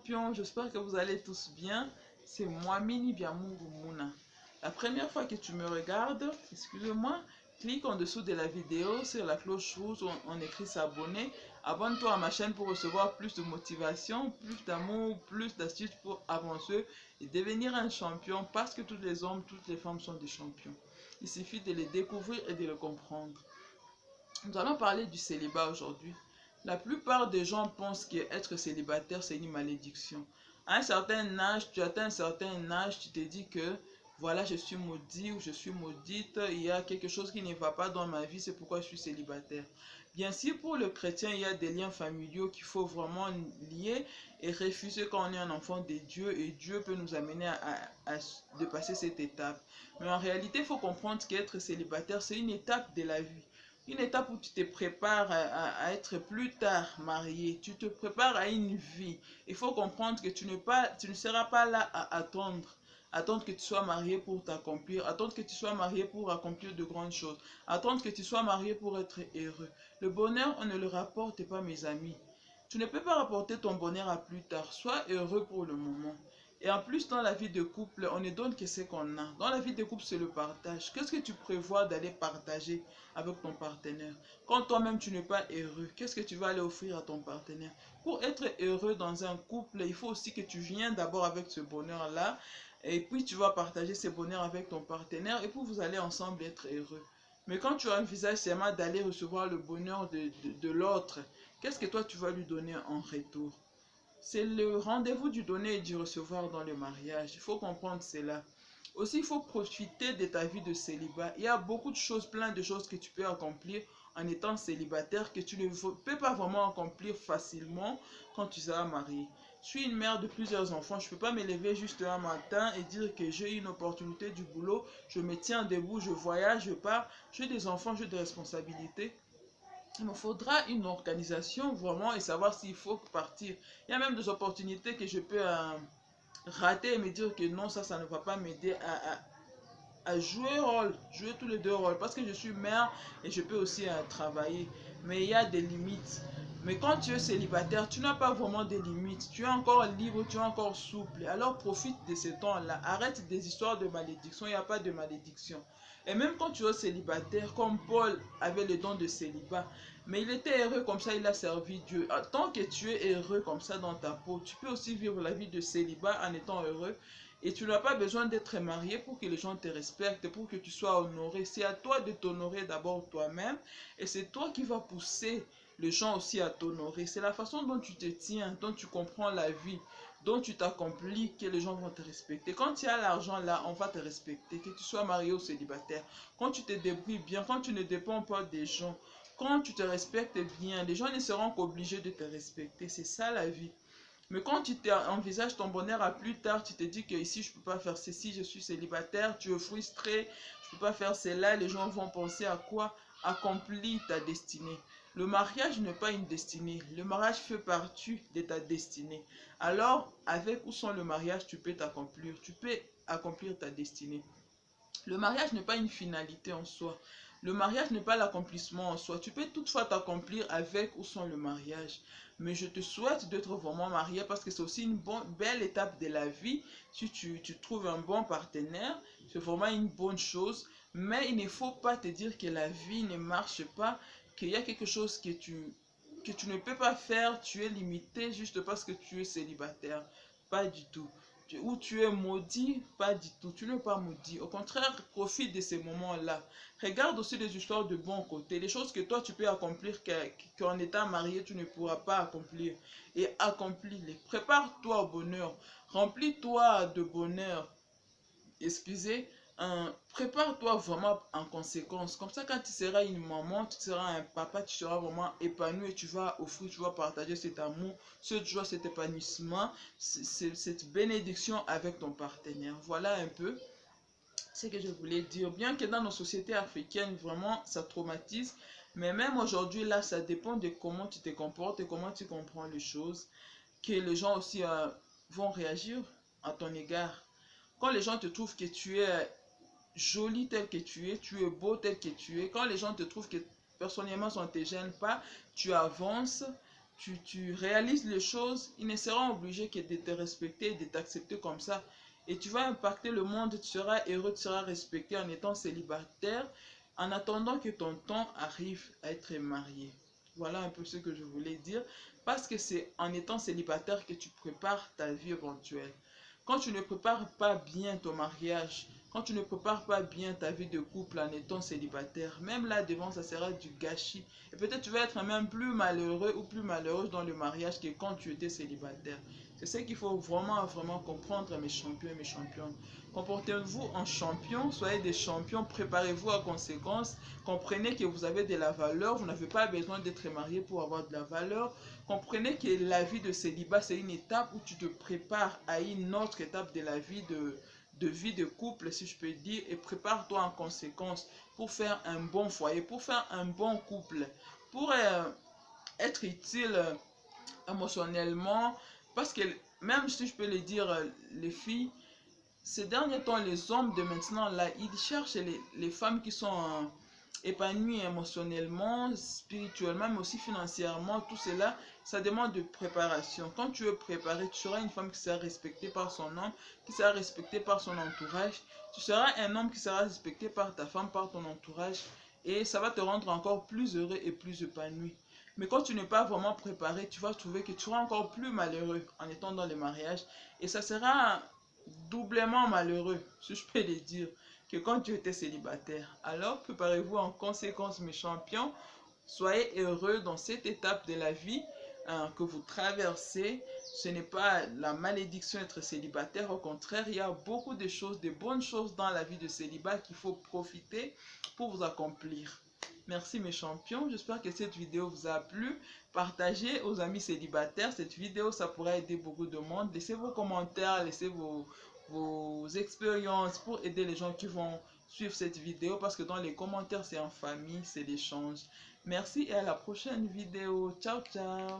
champions, j'espère que vous allez tous bien. C'est moi, Mini Biamungu Mouna. La première fois que tu me regardes, excuse-moi, clique en dessous de la vidéo sur la cloche rouge où on écrit s'abonner. Abonne-toi à ma chaîne pour recevoir plus de motivation, plus d'amour, plus d'astuces pour avancer et devenir un champion parce que tous les hommes, toutes les femmes sont des champions. Il suffit de les découvrir et de les comprendre. Nous allons parler du célibat aujourd'hui. La plupart des gens pensent qu'être célibataire, c'est une malédiction. À un certain âge, tu atteins un certain âge, tu te dis que voilà, je suis maudit ou je suis maudite, il y a quelque chose qui ne va pas dans ma vie, c'est pourquoi je suis célibataire. Bien sûr, pour le chrétien, il y a des liens familiaux qu'il faut vraiment lier et refuser quand on est un enfant de Dieu et Dieu peut nous amener à dépasser cette étape. Mais en réalité, il faut comprendre qu'être célibataire, c'est une étape de la vie. Une étape où tu te prépares à être plus tard marié. Tu te prépares à une vie. Il faut comprendre que tu ne seras pas là à attendre. Attendre que tu sois marié pour t'accomplir. Attendre que tu sois marié pour accomplir de grandes choses. Attendre que tu sois marié pour être heureux. Le bonheur, on ne le rapporte pas, mes amis. Tu ne peux pas rapporter ton bonheur à plus tard. Sois heureux pour le moment. Et en plus, dans la vie de couple, on ne donne que ce qu'on a. Dans la vie de couple, c'est le partage. Qu'est-ce que tu prévois d'aller partager avec ton partenaire? Quand toi-même, tu n'es pas heureux, qu'est-ce que tu vas aller offrir à ton partenaire? Pour être heureux dans un couple, il faut aussi que tu viennes d'abord avec ce bonheur-là. Et puis, tu vas partager ce bonheur avec ton partenaire. Et puis, vous allez ensemble être heureux. Mais quand tu envisages seulement d'aller recevoir le bonheur de l'autre, qu'est-ce que toi, tu vas lui donner en retour? C'est le rendez-vous du donner et du recevoir dans le mariage. Il faut comprendre cela. Aussi, il faut profiter de ta vie de célibat. Il y a beaucoup de choses, plein de choses que tu peux accomplir en étant célibataire que tu ne peux pas vraiment accomplir facilement quand tu seras marié. Je suis une mère de plusieurs enfants. Je ne peux pas me lever juste un matin et dire que j'ai une opportunité du boulot. Je me tiens debout, je voyage, je pars. J'ai des enfants, j'ai des responsabilités. Il me faudra une organisation vraiment et savoir s'il faut partir. Il y a même des opportunités que je peux rater et me dire que non, ça ne va pas m'aider à jouer tous les deux rôles. Parce que je suis mère et je peux aussi travailler. Mais il y a des limites. Mais quand tu es célibataire, tu n'as pas vraiment de limites. Tu es encore libre, tu es encore souple. Alors profite de ce temps-là. Arrête des histoires de malédiction. Il n'y a pas de malédiction. Et même quand tu es célibataire, comme Paul avait le don de célibat, mais il était heureux comme ça, il a servi Dieu. Tant que tu es heureux comme ça dans ta peau, tu peux aussi vivre la vie de célibat en étant heureux. Et tu n'as pas besoin d'être marié pour que les gens te respectent, pour que tu sois honoré. C'est à toi de t'honorer d'abord toi-même. Et c'est toi qui vas pousser les gens aussi à t'honorer. C'est la façon dont tu te tiens, dont tu comprends la vie, dont tu t'accomplis que les gens vont te respecter. Quand tu as l'argent là, on va te respecter, que tu sois marié ou célibataire. Quand tu te débrouilles bien, quand tu ne dépends pas des gens, quand tu te respectes bien, les gens ne seront qu'obligés de te respecter. C'est ça la vie. Mais quand tu envisages ton bonheur à plus tard, tu te dis que ici je ne peux pas faire ceci, je suis célibataire, tu es frustré, je ne peux pas faire cela, les gens vont penser à quoi? Accomplir ta destinée. Le mariage n'est pas une destinée, le mariage fait partie de ta destinée. Alors, avec ou sans le mariage, tu peux t'accomplir, tu peux accomplir ta destinée. Le mariage n'est pas une finalité en soi. Le mariage n'est pas l'accomplissement en soi. Tu peux toutefois t'accomplir avec ou sans le mariage. Mais je te souhaite d'être vraiment marié parce que c'est aussi une belle étape de la vie. Si tu trouves un bon partenaire, c'est vraiment une bonne chose. Mais il ne faut pas te dire que la vie ne marche pas, qu'il y a quelque chose que tu ne peux pas faire, tu es limité juste parce que tu es célibataire. Pas du tout. Ou tu es maudit, pas du tout. Tu n'es pas maudit. Au contraire, profite de ces moments-là. Regarde aussi les histoires de bon côté. Les choses que toi, tu peux accomplir qu'en étant marié, tu ne pourras pas accomplir. Et accomplis-les. Prépare-toi au bonheur. Remplis-toi de bonheur. Excusez, prépare-toi vraiment en conséquence. Comme ça, quand tu seras une maman, tu seras un papa, tu seras vraiment épanoui et tu vas offrir, tu vas partager cet amour, cette joie, cet épanouissement, cette bénédiction avec ton partenaire. Voilà un peu ce que je voulais dire. Bien que dans nos sociétés africaines, vraiment, ça traumatise. Mais même aujourd'hui, là, ça dépend de comment tu te comportes et comment tu comprends les choses. Que les gens aussi vont réagir à ton égard. Quand les gens te trouvent que tu es joli tel que tu es beau tel que tu es, quand les gens te trouvent que personnellement ça ne te gêne pas, tu avances, tu réalises les choses, ils ne seront obligés que de te respecter, de t'accepter comme ça. Et tu vas impacter le monde, tu seras heureux, tu seras respecté en étant célibataire, en attendant que ton temps arrive à être marié. Voilà un peu ce que je voulais dire, parce que c'est en étant célibataire que tu prépares ta vie éventuelle. Quand tu ne prépares pas bien ton mariage, quand tu ne prépares pas bien ta vie de couple en étant célibataire, même là devant, ça sera du gâchis. Et peut-être tu vas être même plus malheureux ou plus malheureuse dans le mariage que quand tu étais célibataire. C'est ce qu'il faut vraiment comprendre, mes champions et mes championnes. Comportez-vous en champion, soyez des champions, préparez-vous à conséquence. Comprenez que vous avez de la valeur, vous n'avez pas besoin d'être marié pour avoir de la valeur. Comprenez que la vie de célibat, c'est une étape où tu te prépares à une autre étape de la vie de vie de couple, si je peux dire, et prépare-toi en conséquence pour faire un bon foyer, pour faire un bon couple, pour être utile émotionnellement, parce que même si je peux le dire, les filles, ces derniers temps, les hommes de maintenant, là, ils cherchent les femmes qui sont épanouies émotionnellement, spirituellement, mais aussi financièrement. Tout cela, ça demande de préparation. Quand tu es préparé, tu seras une femme qui sera respectée par son homme, qui sera respectée par son entourage. Tu seras un homme qui sera respecté par ta femme, par ton entourage. Et ça va te rendre encore plus heureux et plus épanoui. Mais quand tu n'es pas vraiment préparé, tu vas trouver que tu seras encore plus malheureux en étant dans le mariage. Et ça sera doublement malheureux, si je peux le dire, que quand tu étais célibataire. Alors, préparez-vous en conséquence, mes champions. Soyez heureux dans cette étape de la vie que vous traversez. Ce n'est pas la malédiction d'être célibataire. Au contraire, il y a beaucoup de choses, de bonnes choses dans la vie de célibat qu'il faut profiter pour vous accomplir. Merci mes champions, j'espère que cette vidéo vous a plu. Partagez aux amis célibataires cette vidéo, ça pourrait aider beaucoup de monde. Laissez vos commentaires, laissez vos expériences pour aider les gens qui vont suivre cette vidéo, parce que dans les commentaires c'est en famille, c'est l'échange. Merci et à la prochaine vidéo. Ciao ciao.